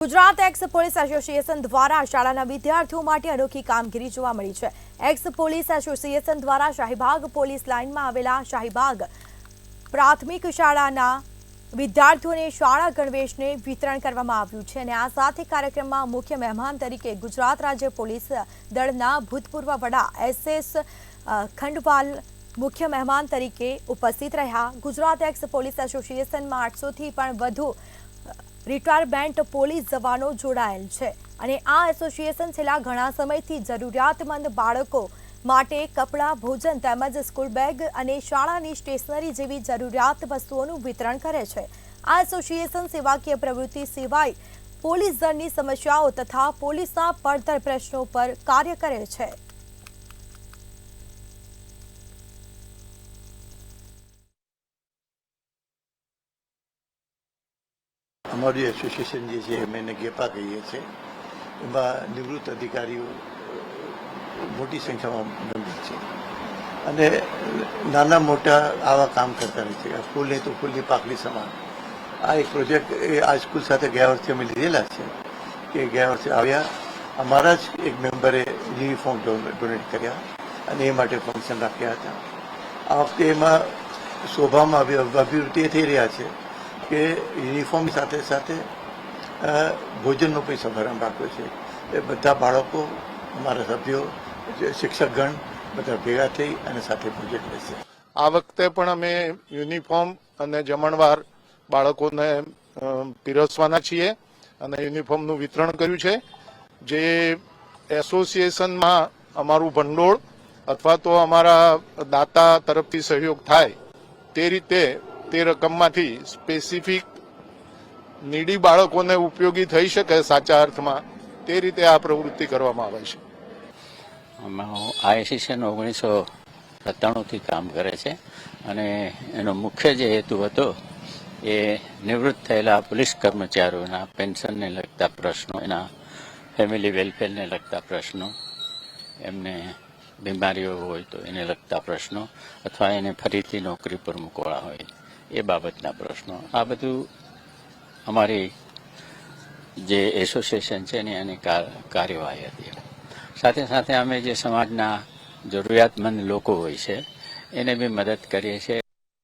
Gujarat x police association દ્વારા શાળાના વિદ્યાર્થીઓ માટે અનોખી કામગીરી જોવા મળી છે। એક્સ પોલીસ એસોસિએશન દ્વારા શાહીબાગ પોલીસ લાઇનમાં આવેલા શાહીબાગ પ્રાથમિક શાળાના વિદ્યાર્થીઓને શાળા ગણવેશને વિતરણ કરવામાં આવ્યું છે અને આ સાથે કાર્યક્રમમાં મુખ્ય મહેમાન તરીકે ગુજરાત રાજ્ય પોલીસ દળના ભૂતપૂર્વ વડા SS ખંડવાલ મુખ્ય મહેમાન તરીકે ઉપસ્થિત રહ્યા। ગુજરાત એક્સ પોલીસ એસોસિએશનમાં 800 થી પણ વધુ रिटायरमेंट पोलीस जवानों जोड़ायेल छे अने आ एसोसिएशन छेल्ला घणा समयथी जरूरियातमंद बाळको माटे कपड़ा भोजन तेमज स्कूल बेग अने शाळानी स्टेशनरी जेवी जरूरियात वस्तुओनुं वितरण करे छे। आ एसोसिएशन सेवाकीय प्रवृत्ति सिवाय पोलीस दळनी समस्याओं तथा पोलीसना પડતર प्रश्नों पर कार्य करे छे। અમારી એસોસિએશન જે છે અમે ગેપા કહીએ છીએ એમાં નિવૃત્ત અધિકારીઓ મોટી સંખ્યામાં મેમ્બર છે અને નાના મોટા આવા કામ કરતા રહે છે। ફૂલને તો ફૂલની પાકડી સમાન આ એક પ્રોજેક્ટ એ આ સ્કૂલ સાથે ગયા વર્ષે અમે લીધેલા છે કે ગયા વર્ષે આવ્યા અમારા જ એક મેમ્બરે યુનિફોર્મ ડોનેટ કર્યા અને એ માટે ફંક્શન રાખ્યા હતા। આ વખતે એમાં શોભામાં અભિવૃદ્ધિ થઈ રહ્યા છે કે યુનિફોર્મ સાથે સાથે ભોજનનો પણ સમારંભ રાખ્યો છે। એ બધા બાળકો અમારા સભ્યો શિક્ષકગણ બધા ભેગા થઈ અને સાથે ભોજન લેશે। આ વખતે પણ અમે યુનિફોર્મ અને જમણવાર બાળકોને પીરસવાના છીએ અને યુનિફોર્મનું વિતરણ કર્યું છે। જે એસોસિએશનમાં અમારું ભંડોળ અથવા તો અમારા દાતા તરફથી સહયોગ થાય તે રીતે તે રકમમાંથી સ્પેસિફિક નીડી બાળકોને ઉપયોગી થઈ શકે સાચા અર્થમાં તે રીતે આ પ્રવૃત્તિ કરવામાં આવે છે। આ એસોસિએશન 1997થી કામ કરે છે અને એનો મુખ્ય જે હેતુ હતો એ નિવૃત્ત થયેલા પોલીસ કર્મચારીઓના પેન્શનને લગતા પ્રશ્નો, એના ફેમિલી વેલફેરને લગતા પ્રશ્નો, એમને બીમારીઓ હોય તો એને લગતા પ્રશ્નો અથવા એને ફરીથી નોકરી પર મૂકવા હોય એ બાબતના પ્રશ્નો, આ બધું અમારી જે એસોસિએશન છે ને એની કાર્યવાહી હતી। સાથે સાથે અમે જે સમાજના જરૂરિયાતમંદ લોકો હોય છે એને બી મદદ કરીએ છીએ।